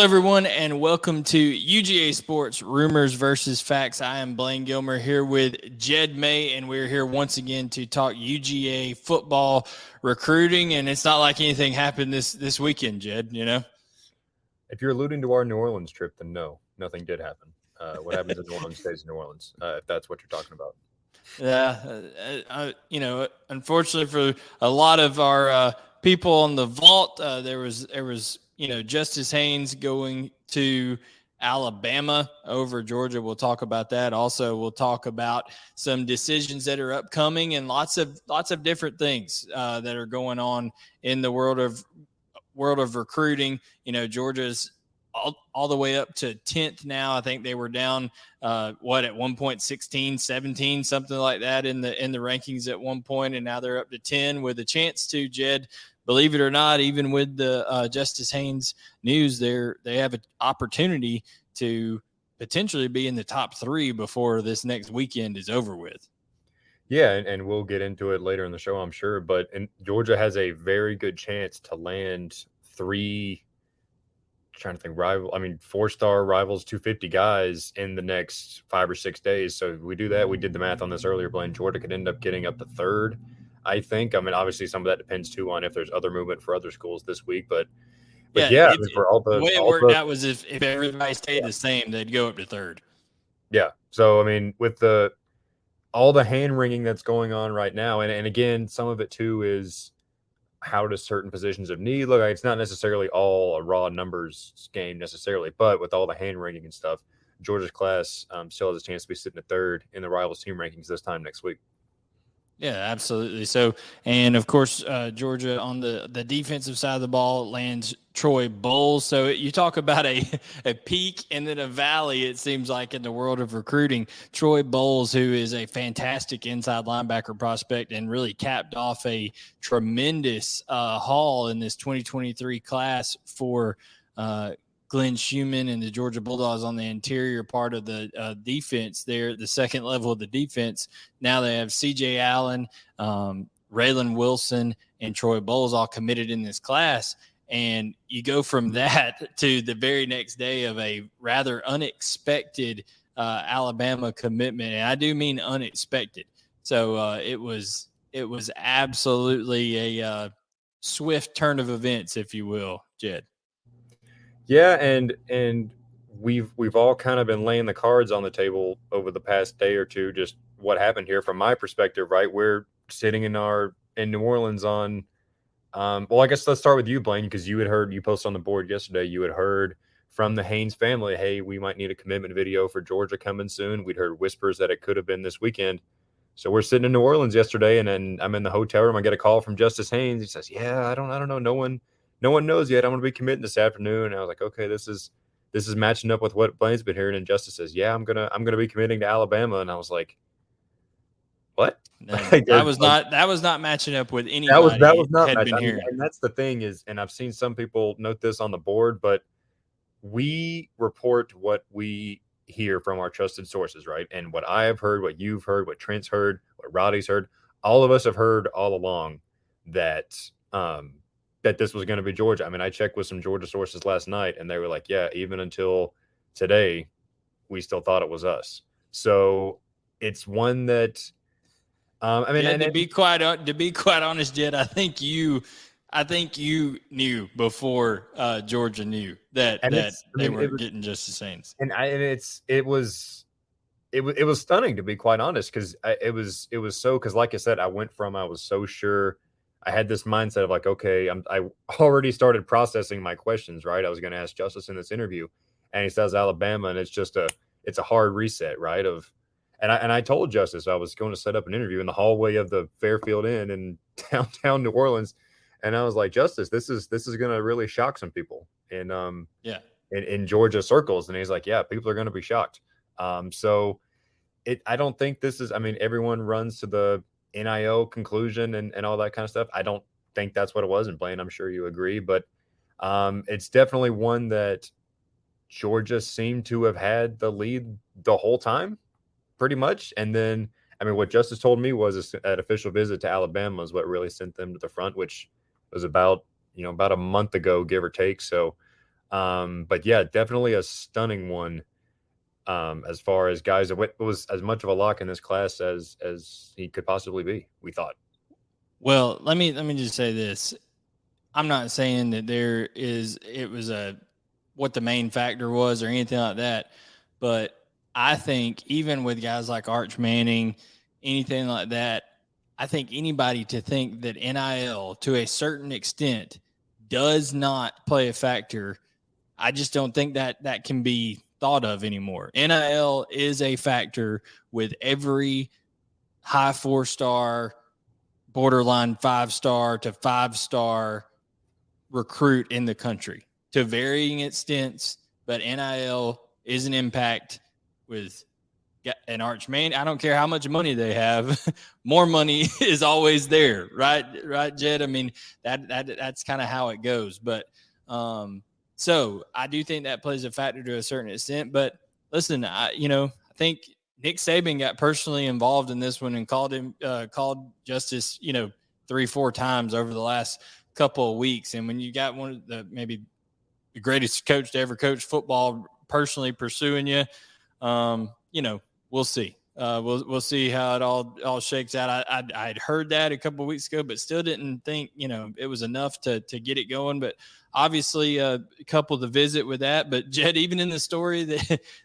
Hello, everyone, and welcome to UGA Sports Rumors versus Facts. I am Blaine Gilmer here with Jed May, and we're here once again to talk UGA football recruiting. And it's not like anything happened this weekend, Jed. You know, if you're alluding to our New Orleans trip, then no, nothing did happen. What happens in New Orleans stays in New Orleans, if that's what you're talking about. Yeah, unfortunately for a lot of our people on the vault, there was Justice Haynes going to Alabama over Georgia. We'll talk about that. Also, we'll talk about some decisions that are upcoming and lots of different things that are going on in the world of recruiting. Georgia's all the way up to 10th now. I think they were down at one point 16, 17, something like that in the rankings at one point, and now they're up to 10 with a chance to, Jed, believe it or not, even with the Justice Haynes news, they have an opportunity to potentially be in the top 3 before this next weekend is over with. Yeah, and we'll get into it later in the show, I'm sure. But Georgia has a very good chance to land 3 4-star rivals, 250 guys in the next 5 or 6 days. So if we do that, we did the math on this earlier, Blaine. Georgia could end up getting up to 3rd, I think. I mean, obviously some of that depends too on if there's other movement for other schools this week, but yeah, for all the way it worked out was if everybody stayed the same, they'd go up to 3rd. Yeah. So I mean, with all the hand wringing that's going on right now, and again, some of it too is how does certain positions of need look? It's not necessarily all a raw numbers game necessarily, but with all the hand wringing and stuff, Georgia's class still has a chance to be sitting at 3rd in the rivals team rankings this time next week. Yeah, absolutely. So, and of course, Georgia on the defensive side of the ball lands Troy Bowles. So you talk about a peak and then a valley, it seems like, in the world of recruiting. Troy Bowles, who is a fantastic inside linebacker prospect and really capped off a tremendous haul in this 2023 class for Glenn Schumann and the Georgia Bulldogs on the interior part of the defense there, the second level of the defense. Now they have C.J. Allen, Raylan Wilson, and Troy Bowles all committed in this class. And you go from that to the very next day of a rather unexpected Alabama commitment. And I do mean unexpected. So it was absolutely a swift turn of events, if you will, Jed. Yeah, and we've all kind of been laying the cards on the table over the past day or two, just what happened here from my perspective, right? We're sitting in New Orleans on well, I guess let's start with you, Blaine, because you posted on the board yesterday, you had heard from the Haynes family, hey, we might need a commitment video for Georgia coming soon. We'd heard whispers that it could have been this weekend. So we're sitting in New Orleans yesterday, and then I'm in the hotel room. I get a call from Justice Haynes. He says, yeah, I don't know. No one knows yet. I'm going to be committing this afternoon. And I was like, okay, this is matching up with what Blaine's been hearing. And Justice says, yeah, I'm gonna be committing to Alabama. And I was like, what? That was not matching up with anybody. That was not had been hearing. And that's the thing is, and I've seen some people note this on the board, but we report what we hear from our trusted sources, right? And what I have heard, what you've heard, what Trent's heard, what Roddy's heard, all of us have heard all along that that this was going to be Georgia. I mean, I checked with some Georgia sources last night, and they were like, yeah, even until today, we still thought it was us. So it's one that, to be quite honest, Jed, I think you knew before Georgia knew that they were getting Justice Haynes. And it was stunning, to be quite honest, because it was so, because like I said, I was so sure. I had this mindset of like, okay, I already started processing my questions, right? I was going to ask Justice in this interview, and he says Alabama, and it's a hard reset, right? And I told Justice I was going to set up an interview in the hallway of the Fairfield Inn in downtown New Orleans, and I was like, Justice, this is going to really shock some people in Georgia circles, and he's like, yeah, people are going to be shocked. So I don't think this is. I mean, everyone runs to the NIL conclusion and all that kind of stuff. I don't think that's what it was. And Blaine, I'm sure you agree, but it's definitely one that Georgia seemed to have had the lead the whole time, pretty much. And then, I mean, what Justice told me was that official visit to Alabama is what really sent them to the front, which was about a month ago, give or take. So But yeah, definitely a stunning one. As far as guys, it was as much of a lock in this class as he could possibly be, we thought. Well, let me just say this. I'm not saying that it was a what the main factor was or anything like that, but I think even with guys like Arch Manning, anything like that, I think anybody to think that NIL to a certain extent does not play a factor, I just don't think that can be thought of anymore. NIL is a factor with every high 4-star, borderline 5-star to 5-star recruit in the country to varying extents, but NIL is an impact with an Arch Man. I don't care how much money they have, more money is always there, right? Right, Jed? I mean, that's kind of how it goes. But so I do think that plays a factor to a certain extent. But listen, I think Nick Saban got personally involved in this one and called Justice, 3-4 times over the last couple of weeks. And when you got one of the maybe the greatest coach to ever coach football personally pursuing you, we'll see. We'll see how it all shakes out. I'd heard that a couple of weeks ago, but still didn't think it was enough to get it going. But obviously, coupled the visit with that. But Jed, even in the story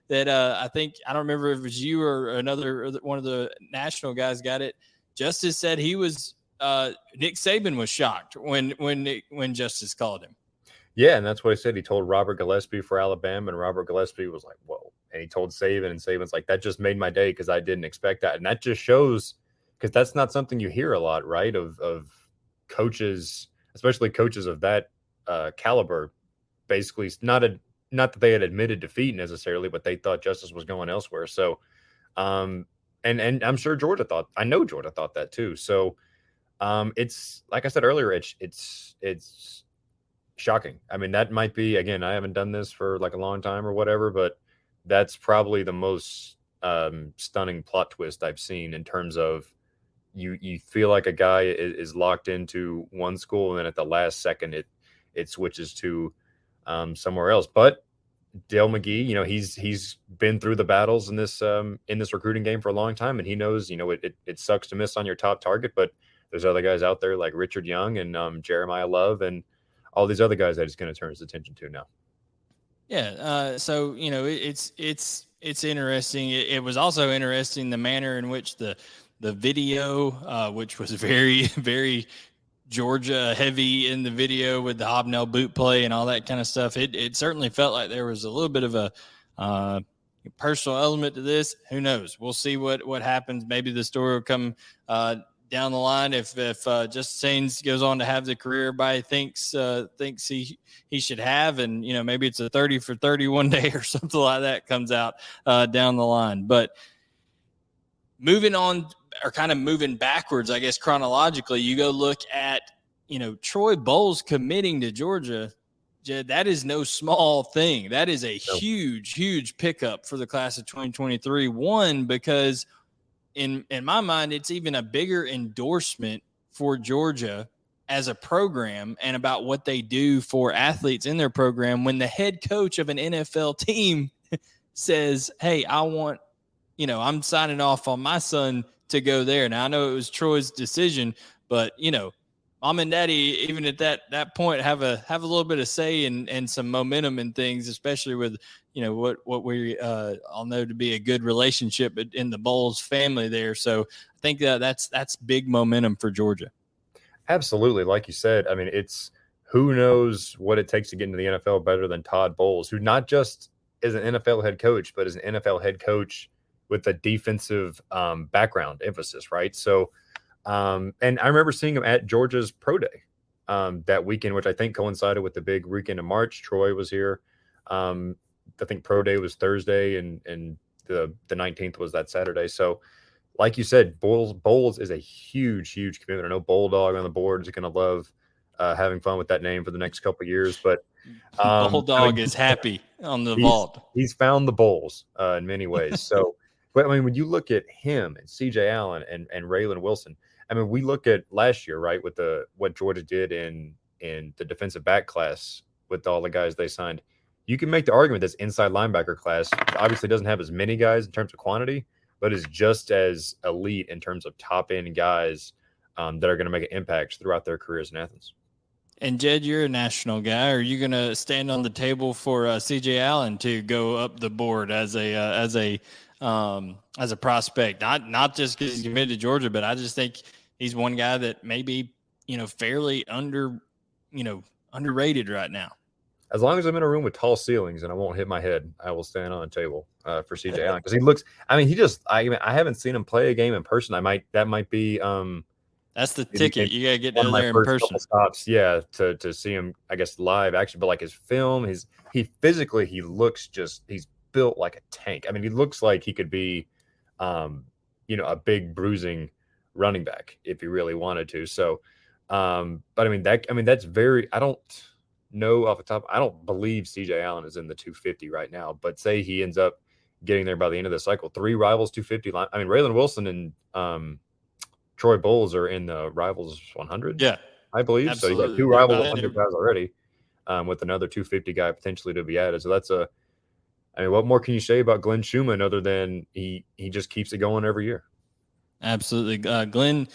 that I think I don't remember if it was you or another one of the national guys got it. Justice said he was Nick Saban was shocked when Justice called him. Yeah, and that's what he said. He told Robert Gillespie for Alabama, and Robert Gillespie was like, whoa. And he told Saban, and Saban's like, that just made my day because I didn't expect that. And that just shows, because that's not something you hear a lot, right? Of coaches, especially coaches of that caliber, basically not that they had admitted defeat necessarily, but they thought Justice was going elsewhere. So, and I'm sure I know Georgia thought that too. So, it's like I said earlier, it's shocking. I mean, that might be, again, I haven't done this for like a long time or whatever, but that's probably the most stunning plot twist I've seen in terms of you feel like a guy is locked into one school, and then at the last second it switches to somewhere else. But Dale McGee, he's been through the battles in this recruiting game for a long time, and he knows, it sucks to miss on your top target, but there's other guys out there like Richard Young and Jeremiah Love and all these other guys that he's going to turn his attention to now. Yeah. So, it's interesting. It was also interesting the manner in which the video, which was very, very Georgia heavy in the video with the hobnail boot play and all that kind of stuff. It certainly felt like there was a little bit of a personal element to this. Who knows? We'll see what happens. Maybe the story will come down the line if Justice Haynes goes on to have the career everybody thinks he should have, and maybe it's a 30 for 30 one day or something like that comes out down the line. But moving on, or kind of moving backwards, I guess chronologically, you go look at Troy Bowles committing to Georgia. Jed, that is no small thing. That is a huge pickup for the class of 2023. One, because in my mind, it's even a bigger endorsement for Georgia as a program and about what they do for athletes in their program when the head coach of an NFL team says, hey, I'm signing off on my son to go there. Now, I know it was Troy's decision, but, mom and daddy, even at that point, have a little bit of say and some momentum in things, especially with what we all know to be a good relationship in the Bowles family there. So I think that's big momentum for Georgia. Absolutely, like you said. I mean, it's who knows what it takes to get into the NFL better than Todd Bowles, who not just is an NFL head coach, but is an NFL head coach with a defensive background emphasis, right? So. And I remember seeing him at Georgia's Pro Day that weekend, which I think coincided with the big weekend of March. Troy was here. I think Pro Day was Thursday, and the 19th was that Saturday. So, like you said, Bowles is a huge commitment. I know Bulldog on the board is going to love having fun with that name for the next couple of years. But Bulldog is happy on the vault. He's found the Bowles in many ways. So, but I mean, when you look at him and C.J. Allen and Raylan Wilson. I mean, we look at last year, right, with what Georgia did in the defensive back class with all the guys they signed. you can make the argument this inside linebacker class obviously doesn't have as many guys in terms of quantity, but is just as elite in terms of top end guys that are going to make an impact throughout their careers in Athens. And Jed, you're a national guy. Are you going to stand on the table for CJ Allen to go up the board as a prospect? Not just because he's committed to Georgia, but I just think he's one guy that maybe fairly underrated right now. As long as I'm in a room with tall ceilings and I won't hit my head, I will stand on a table for CJ Allen because he looks. I mean, I haven't seen him play a game in person. That might be. That's the ticket. You gotta get down there in person. Stops, yeah, to see him, I guess, live action. But like his film, he physically looks he's built like a tank. I mean, he looks like he could be, a big bruising running back if he really wanted to. So, but that's very. I don't know off the top. I don't believe CJ Allen is in the 250 right now. But say he ends up getting there by the end of the cycle. 3 rivals 250 line. I mean, Raylan Wilson and Troy Bowles are in the Rivals 100. Yeah, I believe. Absolutely. So you got 2 Rivals 100 guys already, with another 250 guy potentially to be added. So what more can you say about Glenn Schumann other than he just keeps it going every year? Absolutely. Glenn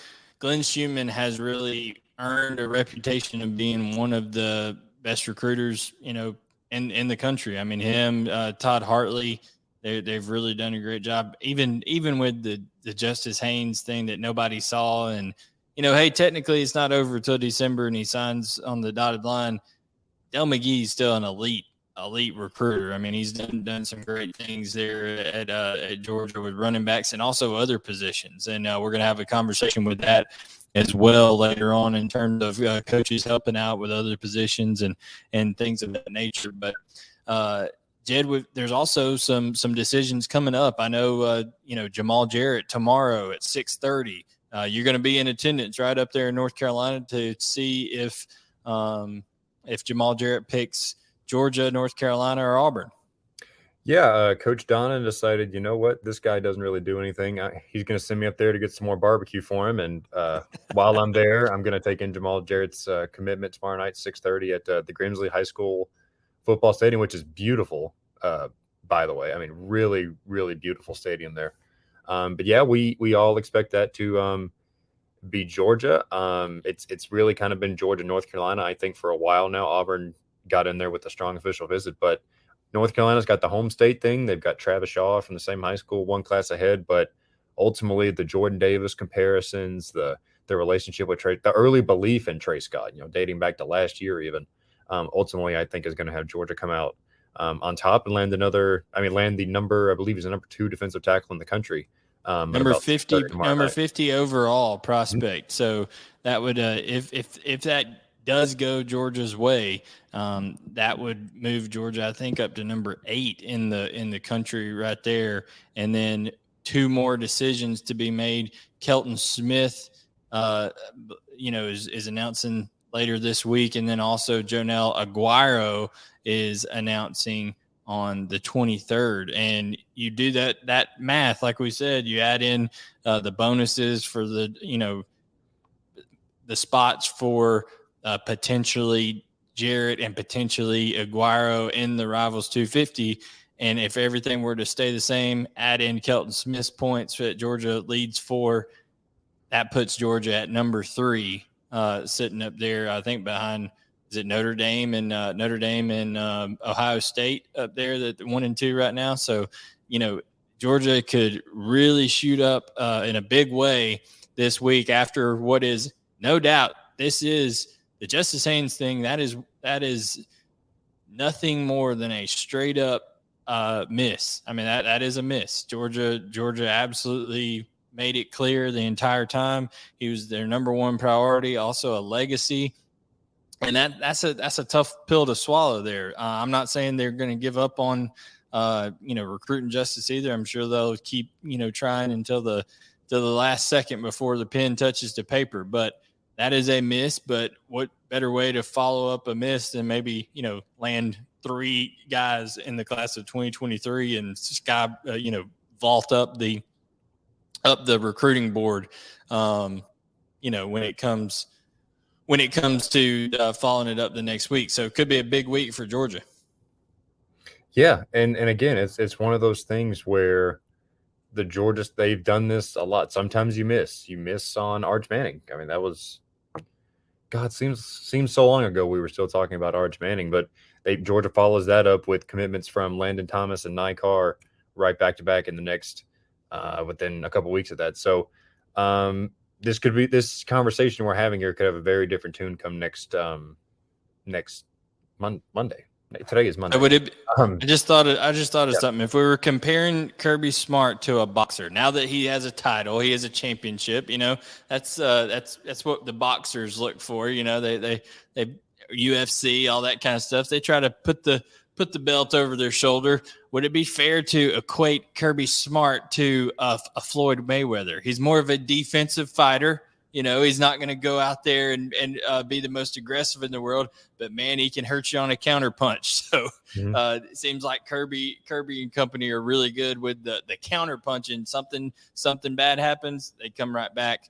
Schumann has really earned a reputation of being one of the best recruiters, in the country. I mean, him, Todd Hartley, they've really done a great job. Even with the Justice Haynes thing that nobody saw, and hey, technically it's not over until December, and he signs on the dotted line. Del McGee's still an elite recruiter. I mean, he's done some great things there at Georgia with running backs and also other positions. And we're going to have a conversation with that as well later on in terms of coaches helping out with other positions and things of that nature. But Jed, there's also some decisions coming up. I know, Jamaal Jarrett tomorrow at 6:30. You're going to be in attendance right up there in North Carolina to see if Jamaal Jarrett picks Georgia, North Carolina, or Auburn. Yeah, Coach Donnan decided, you know what, this guy doesn't really do anything. He's going to send me up there to get some more barbecue for him. And while I'm there, I'm going to take in Jamaal Jarrett's commitment tomorrow night, 6:30 at the Grimsley High School football stadium, which is beautiful, by the way. I mean, really, really beautiful stadium there. But yeah, we all expect that to be Georgia. It's really kind of been Georgia, North Carolina, I think, for a while now. Auburn got in there with a strong official visit, but North Carolina's got the home state thing. They've got Travis Shaw from the same high school, one class ahead, but ultimately the Jordan Davis comparisons, the relationship with Trey, the early belief in Trey Scott, dating back to last year even, ultimately I think is going to have Georgia come out on top and land the number, I believe he's the number 2 defensive tackle in the country. Number 50 overall prospect. Mm-hmm. So that would, if that does go Georgia's way, that would move Georgia, I think, up to number 8 in the country right there. And then 2 more decisions to be made. Kelton Smith, is announcing later this week, and then also Joenel Aguero is announcing on the 23rd. And you do that math, like we said, you add in the bonuses for the spots for potentially Jarrett and potentially Aguero in the Rivals 250. And if everything were to stay the same, add in Kelton Smith's points that Georgia leads for, that puts Georgia at number 3, sitting up there, I think, behind, is it Notre Dame and Ohio State up there, that 1 and 2 right now. So, Georgia could really shoot up in a big way this week after what is no doubt, this is the Justice Haynes thing. That is nothing more than a straight up miss. I mean, that is a miss. Georgia absolutely made it clear the entire time. He was their number 1 priority, also a legacy. And that's a tough pill to swallow there. I'm not saying they're going to give up on, recruiting Justice either. I'm sure they'll keep, trying until the last second before the pen touches the paper. But that is a miss. But what better way to follow up a miss than maybe, land 3 guys in the class of 2023 and vault up the recruiting board, when it comes to following it up the next week. So it could be a big week for Georgia. Yeah, and again, it's one of those things where the Georgia they've done this a lot. Sometimes you miss on Arch Manning. I mean, that was God seems so long ago we were still talking about Arch Manning, but Georgia follows that up with commitments from Landon Thomas and Nye Carr right back to back in the next within a couple weeks of that. So this conversation we're having here could have a very different tune come next Monday. Today is Monday. Would it? Um, I just thought of something. If we were comparing Kirby Smart to a boxer, now that he has a title, he has a championship. That's what the boxers look for. They UFC, all that kind of stuff. They try to put the belt over their shoulder. Would it be fair to equate Kirby Smart to a Floyd Mayweather? He's more of a defensive fighter. He's not going to go out there and be the most aggressive in the world, but man, he can hurt you on a counter punch. So it seems like Kirby and company are really good with the counter punching. Something bad happens, they come right back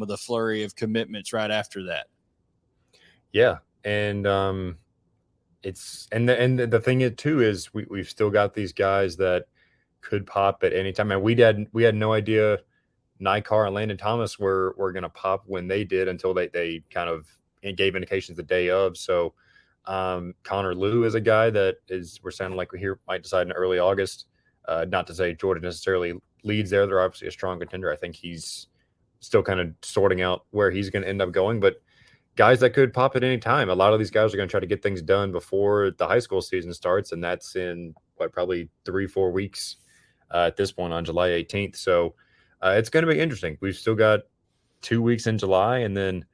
with a flurry of commitments right after that. Yeah, and it's and the thing is too is we've still got these guys that could pop at any time, and we had no idea Nye Carr and Landon Thomas were going to pop when they did until they kind of gave indications the day of. So Connor Liu is a guy that we're sounding like we here might decide in early August. Not to say Georgia necessarily leads there. They're obviously a strong contender. I think he's still kind of sorting out where he's going to end up going, but guys that could pop at any time. A lot of these guys are going to try to get things done before the high school season starts, and that's in probably 3-4 weeks at this point on July 18th. So it's going to be interesting. We've still got 2 weeks in July and then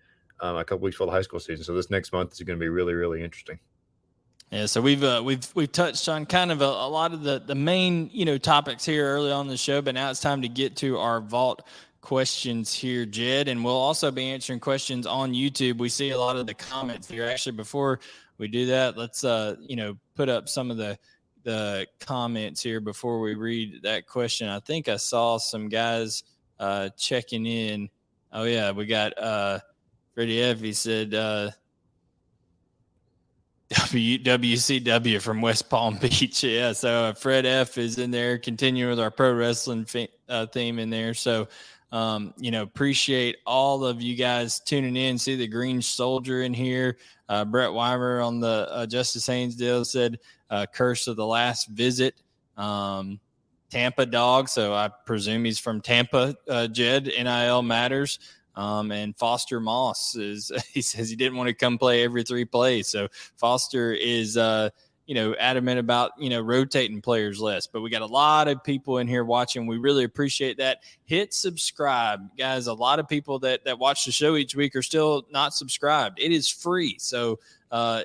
a couple weeks for the high school season. So this next month is going to be really, really interesting. Yeah, so we've touched on kind of a lot of the main topics here early on the show, but now it's time to get to our vault questions here, Jed, and we'll also be answering questions on YouTube. We see a lot of the comments here. Actually, before we do that, let's put up some of the comments here before we read that question. I think I saw some guys checking in. Oh yeah, we got Freddie F. He said WCW from West Palm Beach. Yeah, so Fred F is in there, continuing with our pro wrestling theme in there. So appreciate all of you guys tuning in. See the Green Soldier in here. Brett Weimer on the Justice Haynes deal said Curse of the Last Visit. Tampa Dawgs, so I presume he's from Tampa. Jed, NIL matters. And Foster Moss he says he didn't want to come play every 3 plays. So Foster is adamant about rotating players less. But we got a lot of people in here watching. We really appreciate that. Hit subscribe, guys. A lot of people that watch the show each week are still not subscribed. It is free, so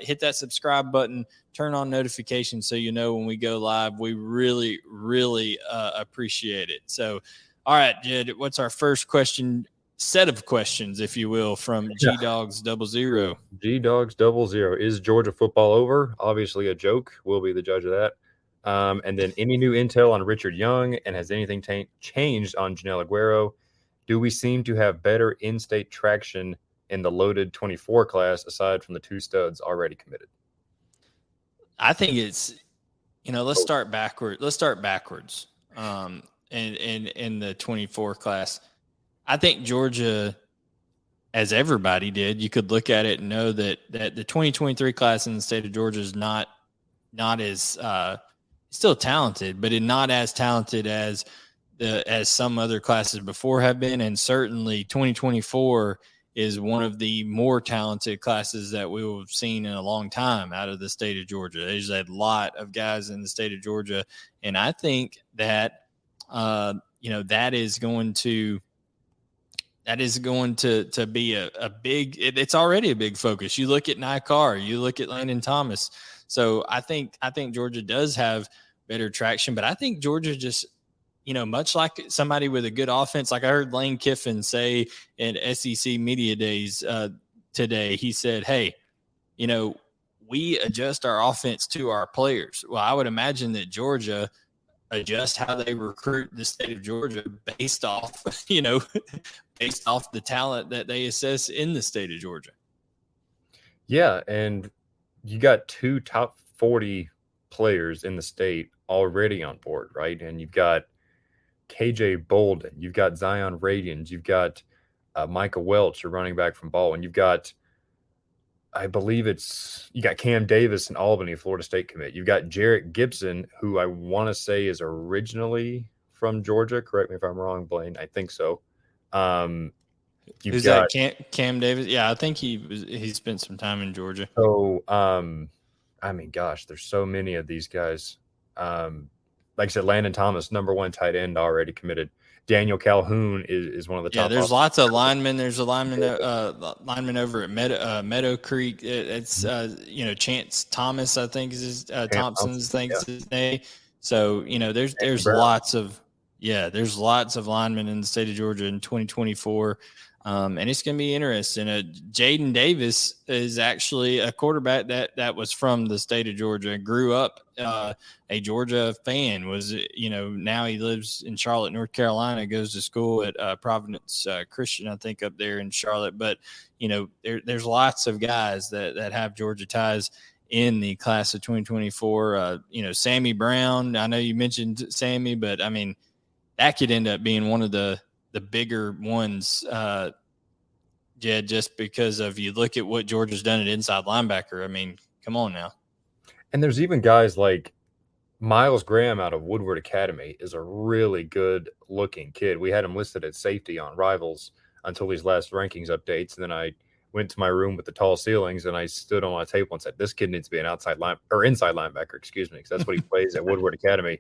hit that subscribe button. Turn on notifications so you know when we go live. We really, really appreciate it. So, all right, Jed, what's our first set of questions, if you will, from G-Dawgs 00? G-Dawgs 00. Is Georgia football over? Obviously a joke. We'll be the judge of that. And then any new intel on Richard Young, and has anything changed on Joenel Aguero? Do we seem to have better in-state traction in the loaded 24 class aside from the 2 studs already committed? I think it's, let's start backwards. In the 24 class, I think Georgia, as everybody did, you could look at it and know that the 2023 class in the state of Georgia is not as still talented, but not as talented as some other classes before have been. And certainly 2024 is one of the more talented classes that we have seen in a long time out of the state of Georgia. There's a lot of guys in the state of Georgia. And I think that, that is going to be a big, it's already a big focus. You look at Nye Carr, you look at Landon Thomas. So I think Georgia does have better traction, but I think Georgia just, much like somebody with a good offense, like I heard Lane Kiffin say in SEC Media Days today, he said, hey, we adjust our offense to our players. Well, I would imagine that Georgia adjust how they recruit the state of Georgia based off, based off the talent that they assess in the state of Georgia. Yeah, and you got 2 top 40 players in the state already on board, right? And you've got KJ Bolden, you've got Zion Radians, you've got Micah Welch, your running back from Ball, and you've got, I believe you got Cam Davis in Albany, Florida State commit. You've got Jarrett Gibson, who I want to say is originally from Georgia. Correct me if I'm wrong, Blaine. I think so. Who's that? Cam Davis? Yeah, I think he spent some time in Georgia. So, I mean, gosh, there's so many of these guys. Like I said, Landon Thomas, number 1 tight end, already committed. Daniel Calhoun is one of the top. Yeah, there's lots of linemen. There's a lineman over at Meadow Creek. It's Chance Thomas, I think is his Thompson's thinks his name. So there's lots of linemen in the state of Georgia in 2024. And it's going to be interesting. Jaden Davis is actually a quarterback that was from the state of Georgia, grew up a Georgia fan, now he lives in Charlotte, North Carolina, goes to school at Providence Christian, I think, up there in Charlotte. But, there's lots of guys that have Georgia ties in the class of 2024. Sammy Brown, I know you mentioned Sammy, but I mean, that could end up being one of the bigger ones, Jed, just because of you look at what Georgia's done at inside linebacker. I mean, come on now. And there's even guys like Miles Graham out of Woodward Academy is a really good looking kid. We had him listed at safety on Rivals until these last rankings updates. And then I went to my room with the tall ceilings and I stood on my table and said, this kid needs to be an inside linebacker, excuse me, because that's what he plays at Woodward Academy.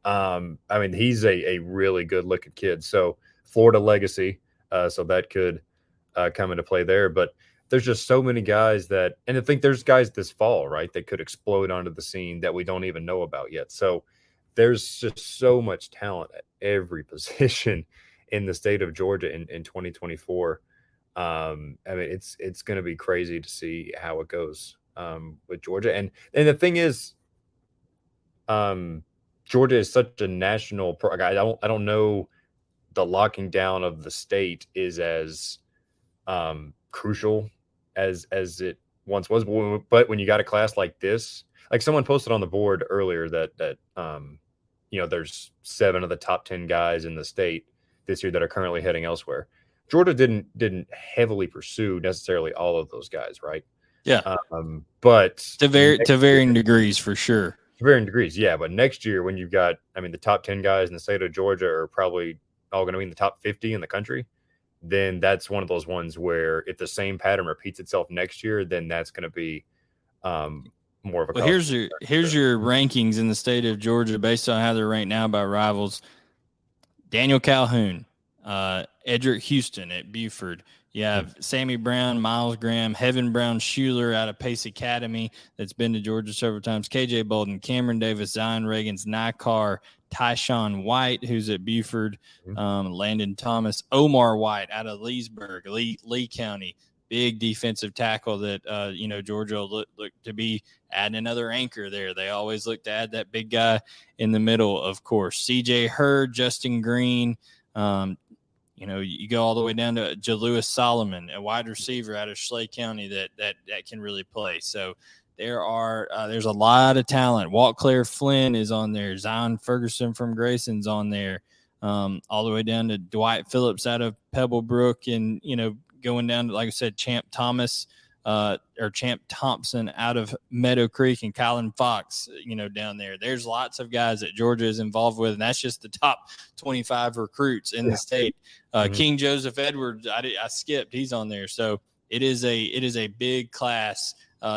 I mean, he's a really good looking kid. So Florida legacy. So that could come into play there. But there's just so many guys and I think there's guys this fall, right, that could explode onto the scene that we don't even know about yet. So there's just so much talent at every position in the state of Georgia in 2024. I mean, it's going to be crazy to see how it goes with Georgia. And the thing is, Georgia is such a national I don't know the locking down of the state is as crucial as it once was. But when you got a class like this, like someone posted on the board earlier that there's 7 of the top 10 guys in the state this year that are currently heading elsewhere. Georgia didn't heavily pursue necessarily all of those guys, right? Yeah. But to varying degrees, for sure. To varying degrees, yeah. But next year, when you've got, I mean, the top 10 guys in the state of Georgia are probably all going to be in the top 50 in the country, then that's one of those ones where if the same pattern repeats itself next year, then that's going to be more of a. Well, here's your rankings in the state of Georgia based on how they're ranked now by Rivals. Daniel Calhoun, Edric Houston at Buford. You have Sammy Brown, Miles Graham, Heaven Brown Schuler out of Pace Academy that's been to Georgia several times. KJ Bolden, Cameron Davis, Zion Reagans, Nikar, Tyshawn White, who's at Buford, Landon Thomas, Omar White out of Leesburg, Lee County, big defensive tackle that, Georgia will look to be adding another anchor there. They always look to add that big guy in the middle, of course. CJ Hurd, Justin Green, you go all the way down to Jalewis Solomon, a wide receiver out of Schley County that can really play. So there's a lot of talent. Walt Claire Flynn is on there. Zion Ferguson from Grayson's on there. All the way down to Dwight Phillips out of Pebblebrook, and going down to, like I said, Champ Thompson out of Meadow Creek, and Kylan Fox, down there. There's lots of guys that Georgia is involved with, and that's just the top 25 recruits in the state. King Joseph Edwards, I skipped. He's on there. So it is a big class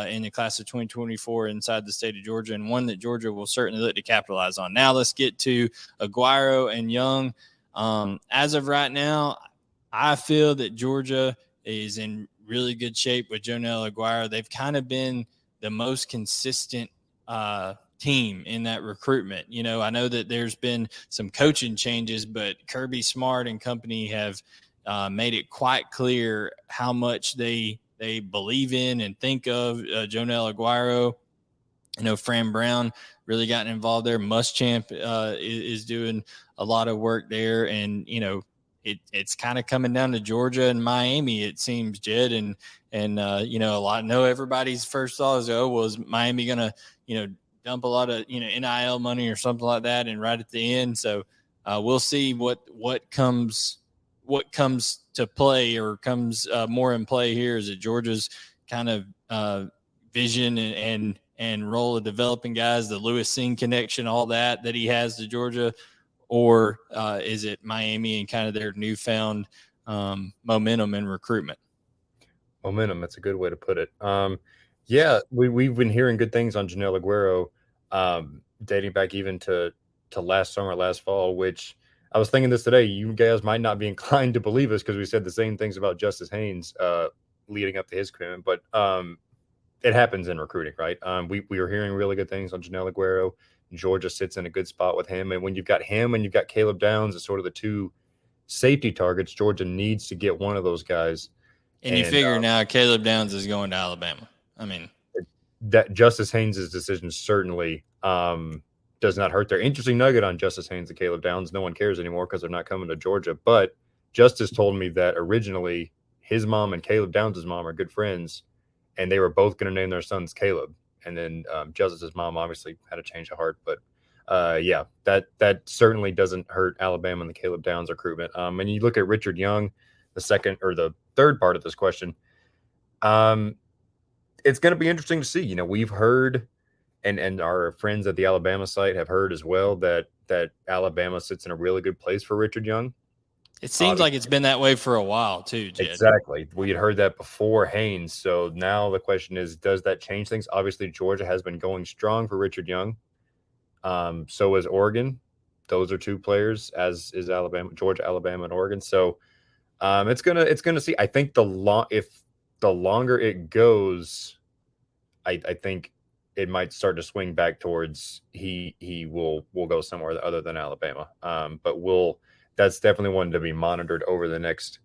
in the class of 2024 inside the state of Georgia, and one that Georgia will certainly look to capitalize on. Now let's get to Aguero and Young. As of right now, I feel that Georgia is in really good shape with Joenel Aguero. They've kind of been the most consistent team in that recruitment. I know that there's been some coaching changes, but Kirby Smart and company have made it quite clear how much they believe in and think of Joenel Aguero. Fran Brown really gotten involved there. Muschamp is doing a lot of work there, and it's kind of coming down to Georgia and Miami, it seems, Jed, and a lot. I know everybody's first thought is, is Miami gonna dump a lot of NIL money or something like that, and right at the end. So we'll see what comes to play or comes more in play here. Is it Georgia's kind of vision and role of developing guys, the Lewis Singh connection, all that he has to Georgia, or is it Miami and kind of their newfound momentum in recruitment? Momentum. That's a good way to put it. Yeah, we've been hearing good things on Joenel Aguero, dating back even to last summer, last fall, which I was thinking this today. You guys might not be inclined to believe us because we said the same things about Justice Haynes leading up to his commitment, but it happens in recruiting, right? We were hearing really good things on Joenel Aguero. Georgia sits in a good spot with him, and when you've got him and you've got Caleb Downs as sort of the two safety targets, Georgia needs to get one of those guys. And you figure now Caleb Downs is going to Alabama. I mean, that Justice Haynes' decision certainly does not hurt there. Interesting nugget on Justice Haynes and Caleb Downs. No one cares anymore because they're not coming to Georgia. But Justice told me that originally his mom and Caleb Downs' mom are good friends, and they were both going to name their sons Caleb. And then Justice's mom obviously had a change of heart. But yeah, that certainly doesn't hurt Alabama and the Caleb Downs recruitment. And you look at Richard Young, the second or the third part of this question. It's going to be interesting to see. We've heard, and our friends at the Alabama site have heard as well, that Alabama sits in a really good place for Richard Young. It seems like it's been that way for a while too, Jed. Exactly. We had heard that before Haynes. So now the question is, does that change things? Obviously, Georgia has been going strong for Richard Young. So is Oregon. Those are two players, as is Alabama, Georgia, Alabama, and Oregon. So it's gonna see. I think if the longer it goes, I think it might start to swing back towards he will go somewhere other than Alabama. But that's definitely one to be monitored over the next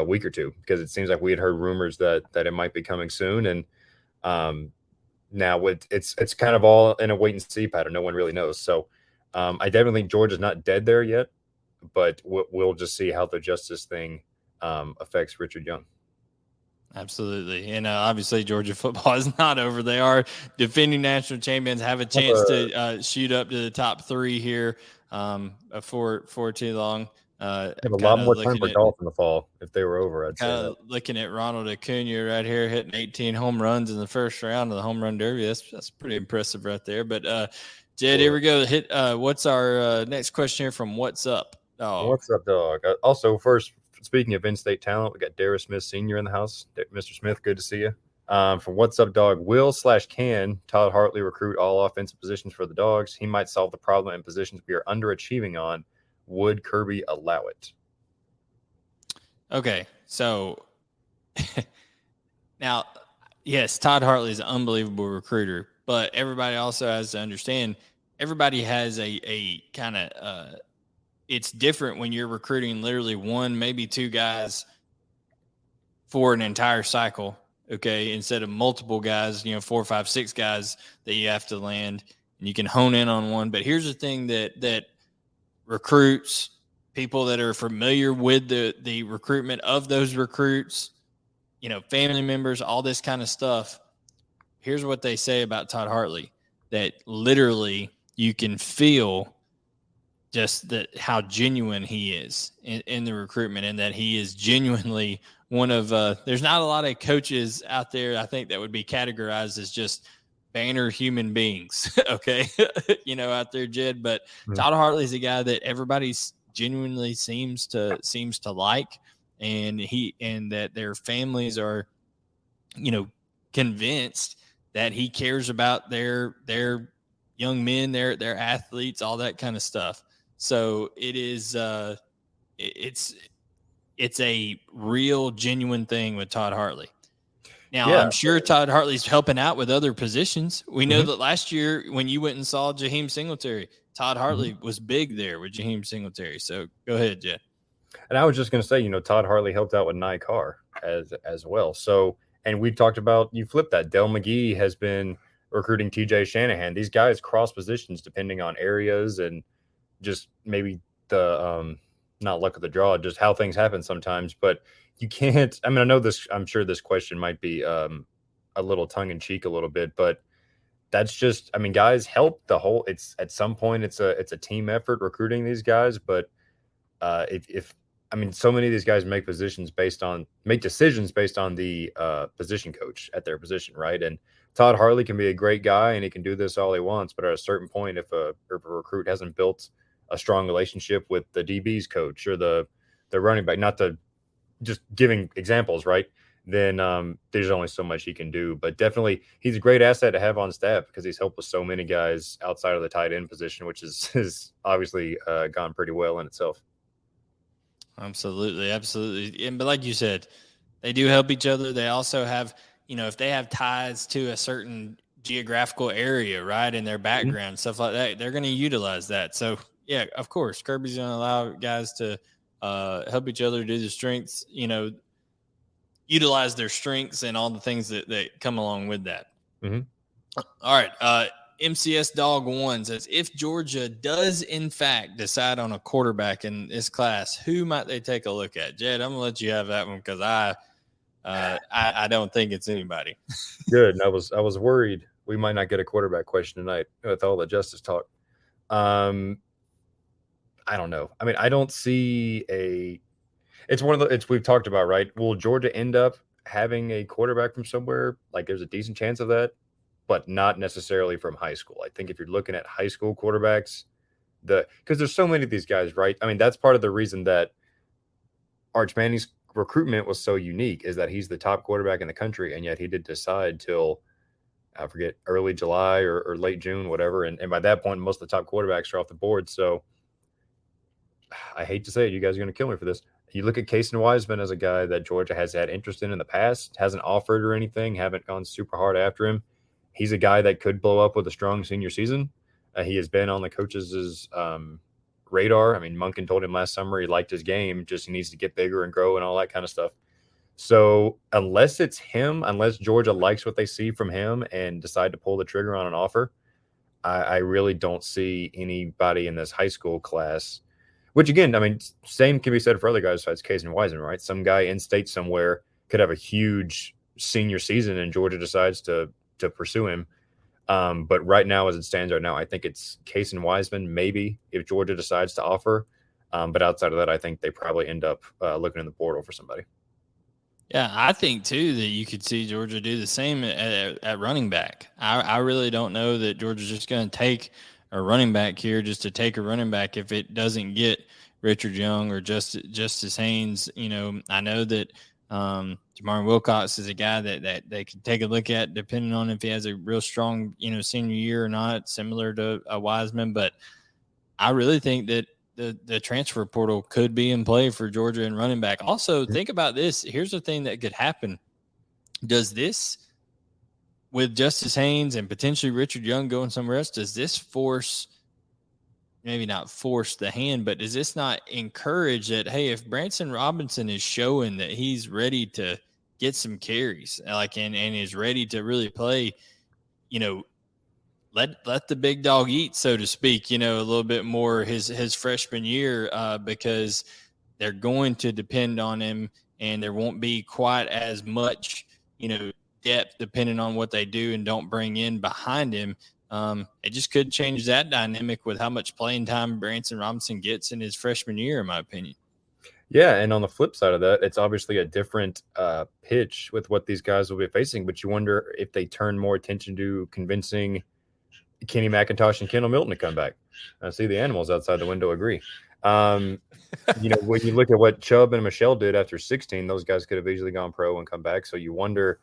week or two, because it seems like we had heard rumors that it might be coming soon, and now it's kind of all in a wait and see pattern. No one really knows. So I definitely think Georgia's not dead there yet, but we'll just see how the Justice thing affects Richard Young. Absolutely. And obviously Georgia football is not over. They are defending national champions, have a chance to shoot up to the top three here for too long. Have a lot more time for golf in the fall if they were over. I'd say looking at Ronald Acuna right here, hitting 18 home runs in the first round of the home run derby. That's pretty impressive right there. But Jed, here we go. What's our next question here from What's Up, Dog? What's up, Dog? Also, first, speaking of in-state talent, we got Darius Smith Sr. in the house. Mr. Smith, good to see you. From What's Up, Dog, can Todd Hartley recruit all offensive positions for the Dogs? He might solve the problem in positions we are underachieving on. Would Kirby allow it? Okay, so now, yes, Todd Hartley is an unbelievable recruiter, but everybody also has to understand everybody has a kind of it's different when you're recruiting literally one, maybe two guys for an entire cycle, okay, instead of multiple guys, 4, 5, 6 guys that you have to land, and you can hone in on one. But here's the thing that recruits, people that are familiar with the recruitment of those recruits, family members, all this kind of stuff. Here's what they say about Todd Hartley, that literally you can feel just how genuine he is in the recruitment, and that he is genuinely one of there's not a lot of coaches out there, I think, that would be categorized as just banner human beings, okay, out there, Jed. But Todd Hartley is a guy that everybody genuinely seems to like, and that their families are, convinced that he cares about their young men, their athletes, all that kind of stuff. So it is it's a real genuine thing with Todd Hartley. Now, yeah. I'm sure Todd Hartley's helping out with other positions. We know that last year when you went and saw Jaheim Singletary, Todd Hartley was big there with Jaheim Singletary. So go ahead, Jed. And I was just going to say, Todd Hartley helped out with Nye Carr as well. So, and we've talked about, you flip that. Dell McGee has been recruiting TJ Shanahan. These guys cross positions depending on areas and just maybe the not luck of the draw, just how things happen sometimes. But you can't, I know this, I'm sure this question might be a little tongue in cheek a little bit, but that's just, I mean, guys help the whole. It's at some point it's a team effort recruiting these guys, but if I mean, so many of these guys make decisions based on the position coach at their position, right? And Todd Harley can be a great guy and he can do this all he wants, but at a certain point, if a recruit hasn't built a strong relationship with the DB's coach or the running back, not to just giving examples, right? Then there's only so much he can do. But definitely, he's a great asset to have on staff because he's helped with so many guys outside of the tight end position, which is obviously gone pretty well in itself. Absolutely, absolutely. But like you said, they do help each other. They also have, if they have ties to a certain geographical area, right, in their background, stuff like that, they're going to utilize that. So, yeah, of course, Kirby's going to allow guys to help each other do the strengths, utilize their strengths and all the things that come along with that. Mm-hmm. All right. MCS Dog 1 says, if Georgia does in fact decide on a quarterback in this class, who might they take a look at? Jed, I'm gonna let you have that one because I don't think it's anybody. Good. And I was worried we might not get a quarterback question tonight with all the Justice talk. I don't know. I mean, I don't see it's one of the we've talked about, right? Will Georgia end up having a quarterback from somewhere? Like there's a decent chance of that, but not necessarily from high school. I think if you're looking at high school quarterbacks, because there's so many of these guys, right? I mean, that's part of the reason that Arch Manning's recruitment was so unique is that he's the top quarterback in the country, and yet he did decide till I forget early July or late June, whatever. And by that point, most of the top quarterbacks are off the board. So I hate to say it, you guys are going to kill me for this. You look at Casey Wiseman as a guy that Georgia has had interest in the past, hasn't offered or anything, haven't gone super hard after him. He's a guy that could blow up with a strong senior season. He has been on the coaches' radar. I mean, Monken told him last summer he liked his game, just he needs to get bigger and grow and all that kind of stuff. So unless it's him, unless Georgia likes what they see from him and decide to pull the trigger on an offer, I really don't see anybody in this high school class. Which again, I mean, same can be said for other guys besides Casey Wiseman, right? Some guy in state somewhere could have a huge senior season, and Georgia decides to pursue him. But right now, as it stands right now, I think it's Casey Wiseman, maybe if Georgia decides to offer. But outside of that, I think they probably end up looking in the portal for somebody. Yeah, I think too that you could see Georgia do the same at running back. I really don't know that Georgia's just going to take a running back here just to take a running back if it doesn't get Richard Young or Justice Haynes. I know that Jamar Wilcox is a guy that they could take a look at depending on if he has a real strong, senior year or not, similar to a Wiseman. But I really think that the transfer portal could be in play for Georgia and running back. Also, think about this. Here's the thing that could happen. Does this, with Justice Haynes and potentially Richard Young going somewhere else, does this maybe not force the hand, but does this not encourage that, hey, if Branson Robinson is showing that he's ready to get some carries, and is ready to really play, let the big dog eat, so to speak, a little bit more his freshman year, because they're going to depend on him and there won't be quite as much, depth depending on what they do and don't bring in behind him. It just could change that dynamic with how much playing time Branson Robinson gets in his freshman year, in my opinion. Yeah, and on the flip side of that, it's obviously a different pitch with what these guys will be facing, but you wonder if they turn more attention to convincing Kenny McIntosh and Kendall Milton to come back. I see the animals outside the window agree. When you look at what Chubb and Michelle did after 16, those guys could have easily gone pro and come back. So you wonder,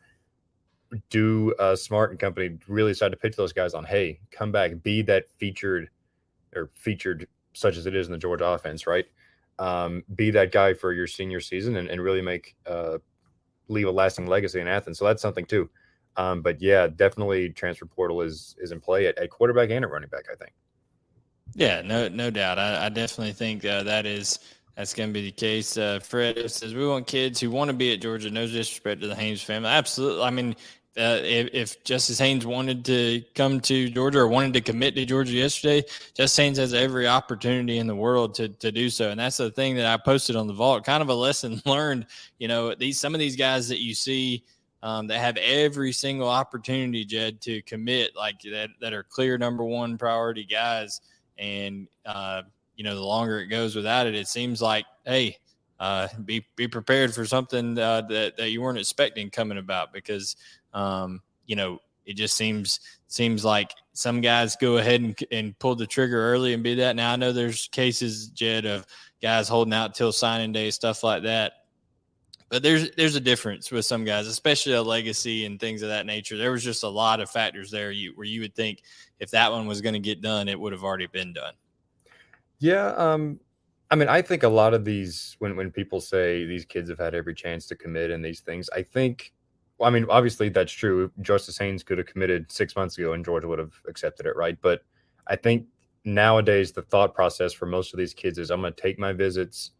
do Smart and company really decide to pitch those guys on, hey, come back, be that featured such as it is in the Georgia offense, right? Be that guy for your senior season and really leave a lasting legacy in Athens. So that's something too. But yeah, definitely transfer portal is in play at quarterback and at running back, I think. Yeah, no doubt. I definitely think that's going to be the case. Fred says we want kids who want to be at Georgia. No disrespect to the Haynes family. Absolutely. I mean, if Justice Haynes wanted to come to Georgia or wanted to commit to Georgia yesterday, Justice Haynes has every opportunity in the world to do so. And that's the thing that I posted on the vault, kind of a lesson learned. Some of these guys that you see that have every single opportunity, Jed, to commit like that are clear number one priority guys. And, the longer it goes without it, it seems like, hey, be prepared for something that you weren't expecting coming about, because, it just seems like some guys go ahead and pull the trigger early and be that. Now, I know there's cases, Jed, of guys holding out till signing day, stuff like that. But there's a difference with some guys, especially a legacy and things of that nature. There was just a lot of factors there where you would think if that one was going to get done, it would have already been done. Yeah. I think a lot of these, when people say these kids have had every chance to commit and these things, I think, obviously that's true. Justice Haynes could have committed 6 months ago and Georgia would have accepted it, right? But I think nowadays the thought process for most of these kids is, I'm going to take my visits,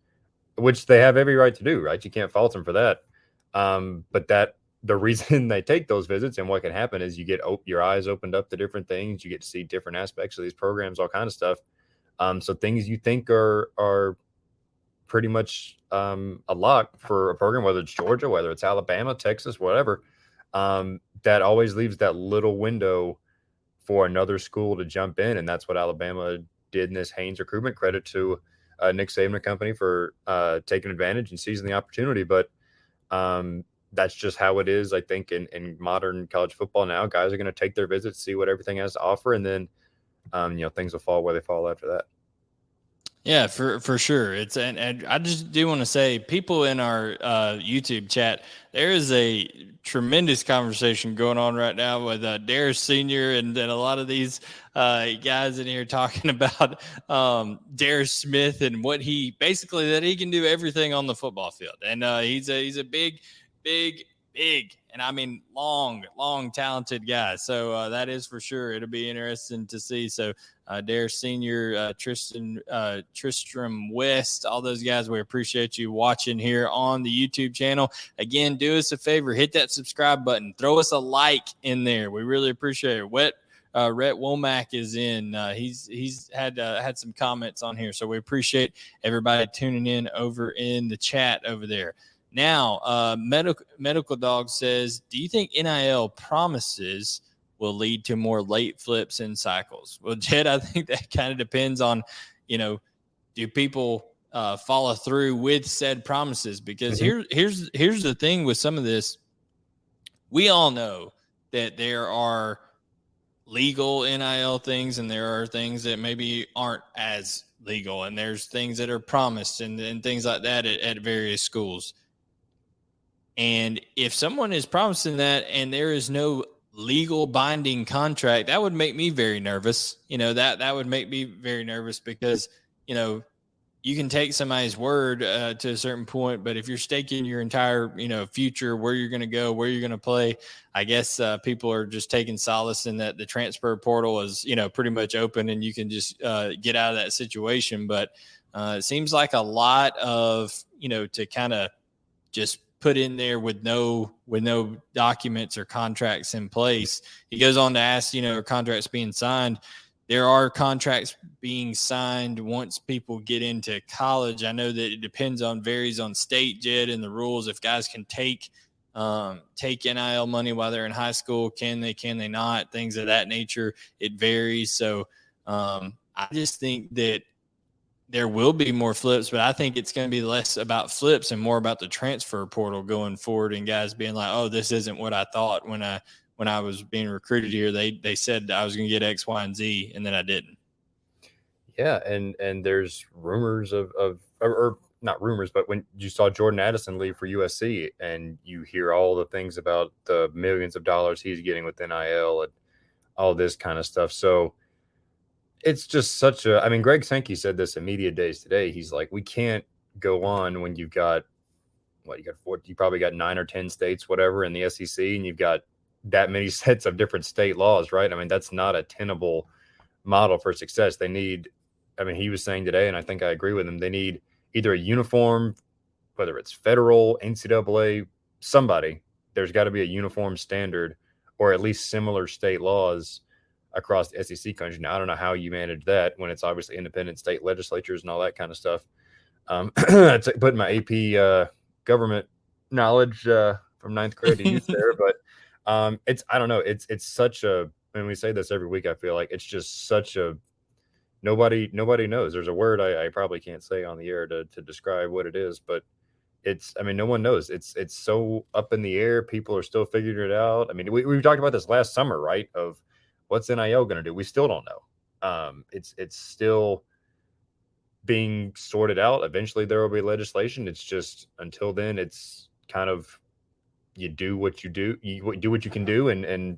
which they have every right to do, right? You can't fault them for that. But the reason they take those visits and what can happen is you get your eyes opened up to different things. You get to see different aspects of these programs, all kind of stuff. So things you think are pretty much a lock for a program, whether it's Georgia, whether it's Alabama, Texas, whatever, that always leaves that little window for another school to jump in. And that's what Alabama did in this Haynes recruitment. Credit to Nick Saban and company for taking advantage and seizing the opportunity. But that's just how it is, I think, in modern college football now. Guys are going to take their visits, see what everything has to offer, and then things will fall where they fall after that. Yeah, for sure. And I just do want to say, people in our YouTube chat, there is a tremendous conversation going on right now with Darius Sr. and a lot of these guys in here talking about Darius Smith and what he basically, that he can do everything on the football field. And he's a big, and I mean long, talented guy. So that is for sure. It'll be interesting to see. So Darius Sr., Tristram West, all those guys, we appreciate you watching here on the YouTube channel. Again, do us a favor, hit that subscribe button, throw us a like in there. We really appreciate it. Rhett Womack is in. He's had some comments on here, so we appreciate everybody tuning in over in the chat over there. Now, Medical Dog says, do you think NIL promises will lead to more late flips and cycles? Well, Jed, I think that kind of depends on, do people follow through with said promises? Because here's the thing with some of this. We all know that there are legal NIL things and there are things that maybe aren't as legal, and there's things that are promised and things like that at various schools. And if someone is promising that and there is no legal binding contract, that would make me very nervous. That would make me very nervous because, you can take somebody's word to a certain point, but if you're staking your entire, future, where you're going to go, where you're going to play, I guess people are just taking solace in that the transfer portal is, pretty much open and you can just get out of that situation. But it seems like a lot of, to kind of just put in there with no documents or contracts in place. He goes on to ask, are contracts being signed? There are contracts being signed once people get into college. I know that it varies on state, Jed, and the rules. If guys can take NIL money while they're in high school, can they not? Things of that nature. It varies. So I just think that there will be more flips, but I think it's going to be less about flips and more about the transfer portal going forward and guys being like, oh, this isn't what I thought when I was being recruited here. They said I was going to get X, Y, and Z, and then I didn't. Yeah, and there's rumors or not rumors, but when you saw Jordan Addison leave for USC and you hear all the things about the millions of dollars he's getting with NIL and all this kind of stuff. So it's just Greg Sankey said this in Media Days today. He's like, we can't go on when you've got you probably got 9 or 10 states, whatever, in the SEC, and you've got that many sets of different state laws, right? That's not a tenable model for success. They need, he was saying today, and I think I agree with him, they need either a uniform, whether it's federal, NCAA, somebody, there's got to be a uniform standard or at least similar state laws across the SEC country. Now, I don't know how you manage that when it's obviously independent state legislatures and all that kind of stuff. Putting my AP government knowledge from ninth grade to youth there. But I don't know. It's such a, and we say this every week, I feel like it's just such a, nobody knows. There's a word I probably can't say on the air to describe what it is, but I mean, no one knows. It's so up in the air. People are still figuring it out. I mean, we talked about this last summer, right? Of what's NIL going to do? We still don't know. It's still being sorted out. Eventually there will be legislation. It's just, until then, it's kind of, you do what you do, you do what you can do. And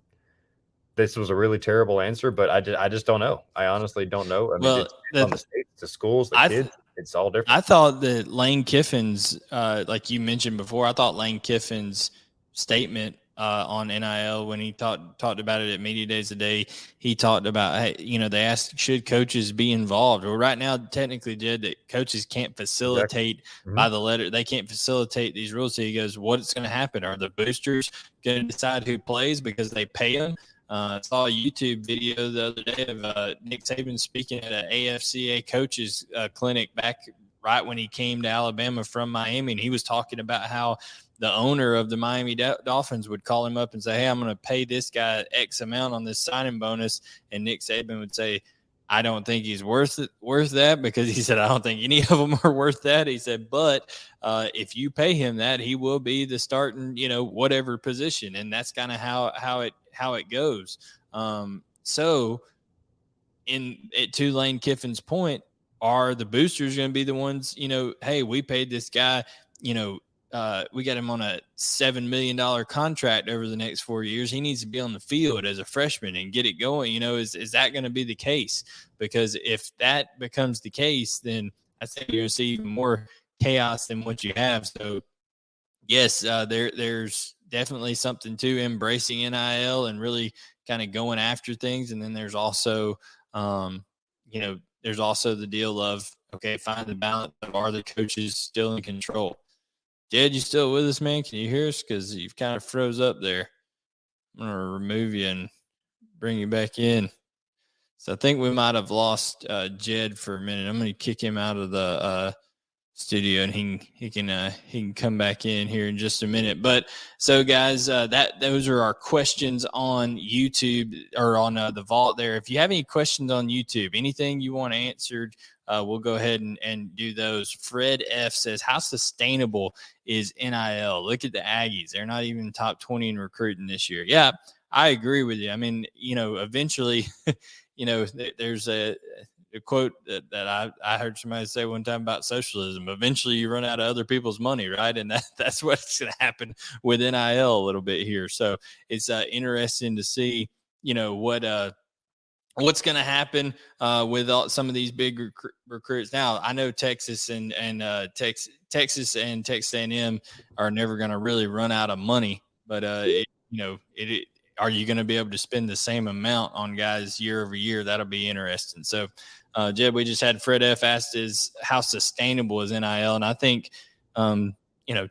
this was a really terrible answer, but I just don't know. I honestly don't know. I mean, Well, it's on the states, the schools, the kids, it's all different. I thought that Lane Kiffin's, like you mentioned before, I thought Lane Kiffin's statement on NIL, when he talked about it at Media Days Today, he talked about, hey, you know, they asked, should coaches be involved? Well, right now, technically, Jed, that coaches can't facilitate by the letter. They can't facilitate these rules. So he goes, what's going to happen? Are the boosters going to decide who plays because they pay them? I saw a YouTube video the other day of Nick Saban speaking at an AFCA coaches clinic back right when he came to Alabama from Miami, and he was talking about how the owner of the Miami Dolphins would call him up and say, hey, I'm going to pay this guy X amount on this signing bonus. And Nick Saban would say, I don't think he's worth that, because he said, I don't think any of them are worth that. He said, but if you pay him that, he will be the starting, you know, whatever position. And that's kind of how it goes. So to Lane Kiffin's point, are the boosters going to be the ones, you know, hey, we paid this guy, you know, we got him on a $7 million contract over the next 4 years. He needs to be on the field as a freshman and get it going. You know, is that going to be the case? Because if that becomes the case, then I think you're going to see even more chaos than what you have. So, yes, there's definitely something to embracing NIL and really kind of going after things. And then there's also, you know, there's also the deal of, okay, find the balance of, are the coaches still in control? Jed, you still with us, man? Can you hear us? Because you've kind of froze up there. I'm going to remove you and bring you back in. So I think we might have lost Jed for a minute. I'm going to kick him out of the studio, and he can come back in here in just a minute. But so guys, those are our questions on YouTube, or on the vault there. If you have any questions on YouTube, anything you want answered, we'll go ahead and do those. Fred F says, how sustainable is NIL? Look at the Aggies. They're not even top 20 in recruiting this year. Yeah, I agree with you. I mean, you know, eventually, you know, there's a quote that I heard somebody say one time about socialism. Eventually you run out of other people's money, right? And that's what's going to happen with NIL a little bit here. So it's interesting to see, you know, what's going to happen with some of these big recruits. Now, I know Texas and Texas and Texas A&M are never going to really run out of money, but are you going to be able to spend the same amount on guys year over year? That'll be interesting. So, Jed, we just had Fred F asked, how sustainable is NIL? And I think, to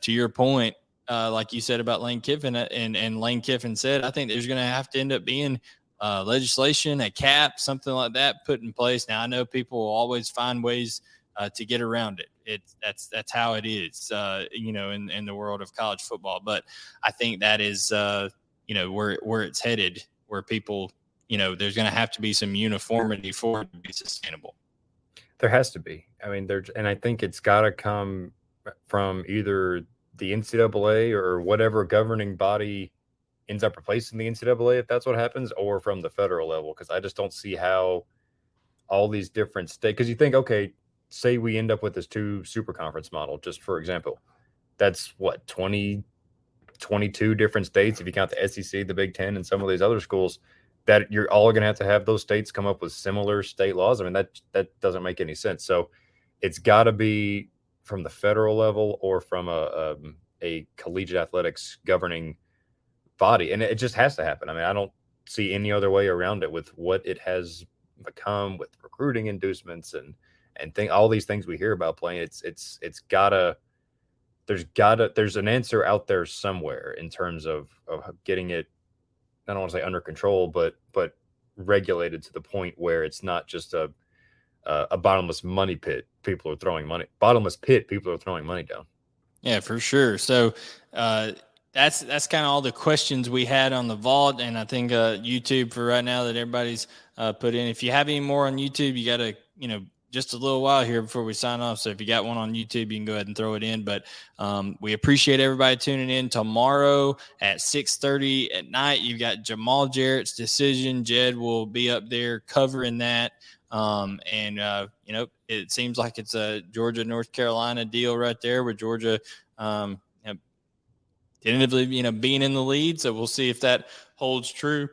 your point, like you said about Lane Kiffin, and Lane Kiffin said, I think there's going to have to end up being legislation, a cap, something like that put in place. Now, I know people will always find ways to get around it. That's how it is, in the world of college football. But I think that is, where it's headed, where people, there's going to have to be some uniformity for it to be sustainable. There has to be. I mean, and I think it's got to come from either the NCAA or whatever governing body ends up replacing the NCAA, if that's what happens, or from the federal level. Because I just don't see how all these different states, because you think, okay, say we end up with this 2 super conference model, just for example, that's what, 22 different states, if you count the SEC, the Big Ten, and some of these other schools, that you're all going to have those states come up with similar state laws. I mean, that doesn't make any sense. So it's got to be from the federal level or from a collegiate athletics governing body, and it just has to happen. I mean, I don't see any other way around it with what it has become with recruiting inducements and all these things we hear about playing. It's gotta. There's an answer out there somewhere in terms of getting it, I don't want to say under control, but regulated to the point where it's not just a bottomless pit. People are throwing money down. Yeah, for sure. So that's kind of all the questions we had on the vault, and I think YouTube for right now that everybody's put in. If you have any more on YouTube, you got to, just a little while here before we sign off. So if you got one on YouTube, you can go ahead and throw it in. But we appreciate everybody tuning in. Tomorrow at 6:30 at night, you've got Jamaal Jarrett's decision. Jed will be up there covering that. It seems like it's a Georgia-North Carolina deal right there with Georgia tentatively, being in the lead. So we'll see if that holds true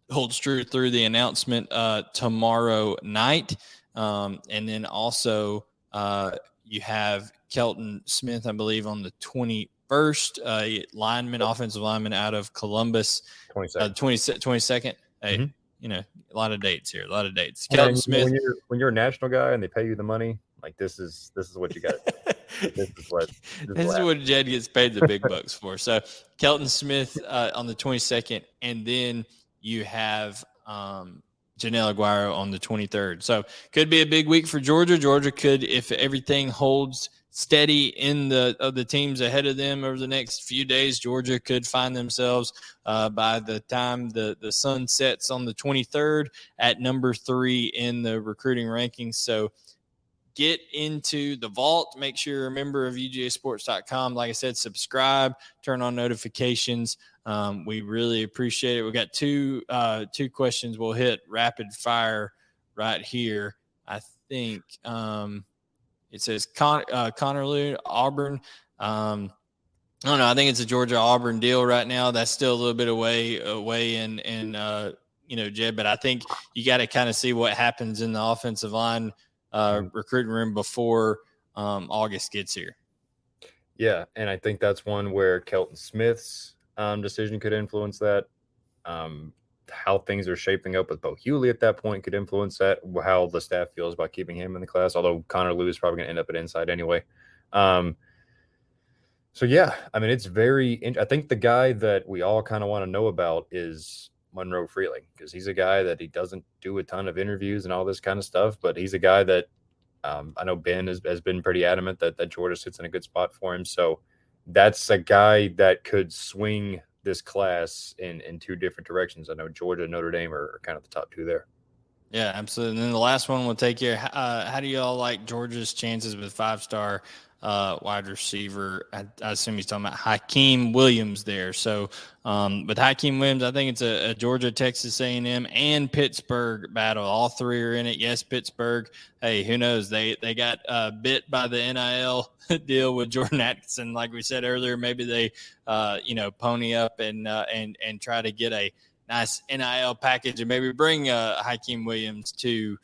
through the announcement tomorrow night. And then also you have Kelton Smith, I believe, on the 21st, offensive lineman out of Columbus, 22nd. Hey, a lot of dates here, Kelton Smith. When you're a national guy and they pay you the money, like this is what you got to do. This is what Jed gets paid the big bucks for. So Kelton Smith on the 22nd, and then you have Joenel Aguero on the 23rd. So could be a big week for Georgia. Georgia could, if everything holds steady in the teams ahead of them over the next few days, Georgia could find themselves by the time the sun sets on the 23rd at number 3 in the recruiting rankings. So get into the vault. Make sure you're a member of UGASports.com. Like I said, subscribe, turn on notifications. We really appreciate it. We got two questions. We'll hit rapid fire right here. I think it says Connor Lou, Auburn. I don't know. I think it's a Georgia-Auburn deal right now. That's still a little bit away in Jed, but I think you got to kind of see what happens in the offensive line recruiting room before August gets here. Yeah, and I think that's one where Kelton Smith's decision could influence that. How things are shaping up with Bo Hewley at that point could influence that. How the staff feels about keeping him in the class, although Connor Lou is probably going to end up at inside anyway. So yeah, I mean, it's I think the guy that we all kind of want to know about is Monroe Freeling, because he's a guy that he doesn't do a ton of interviews and all this kind of stuff, but he's a guy that I know Ben has been pretty adamant that Georgia sits in a good spot for him. So that's a guy that could swing this class in 2 different directions. I know Georgia and Notre Dame are kind of the top 2 there. Yeah, absolutely. And then the last one we'll take here. How do you all like Georgia's chances with 5-star wide receiver? I assume he's talking about Hakeem Williams there. So with Hakeem Williams, I think it's a Georgia, Texas A&M, and Pittsburgh battle. All 3 are in it. Yes, Pittsburgh. Hey, who knows? They got bit by the NIL deal with Jordan Atkinson. Like we said earlier, maybe they pony up and try to get a nice NIL package and maybe bring Hakeem Williams to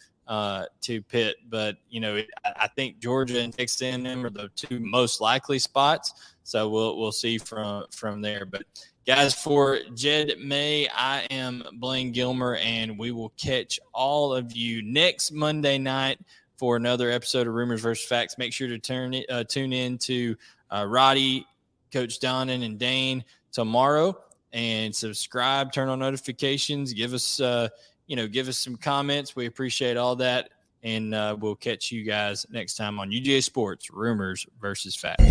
Pitt. But I think Georgia and Texas A&M are the 2 most likely spots. So we'll see from there. But guys, for Jed May, I am Blaine Gilmer, and we will catch all of you next Monday night for another episode of Rumors versus Facts. Make sure to tune in to Roddy, Coach Donnan, and Dane tomorrow, and subscribe, turn on notifications, give us some comments. We appreciate all that, and we'll catch you guys next time on UGA Sports, Rumors versus Facts.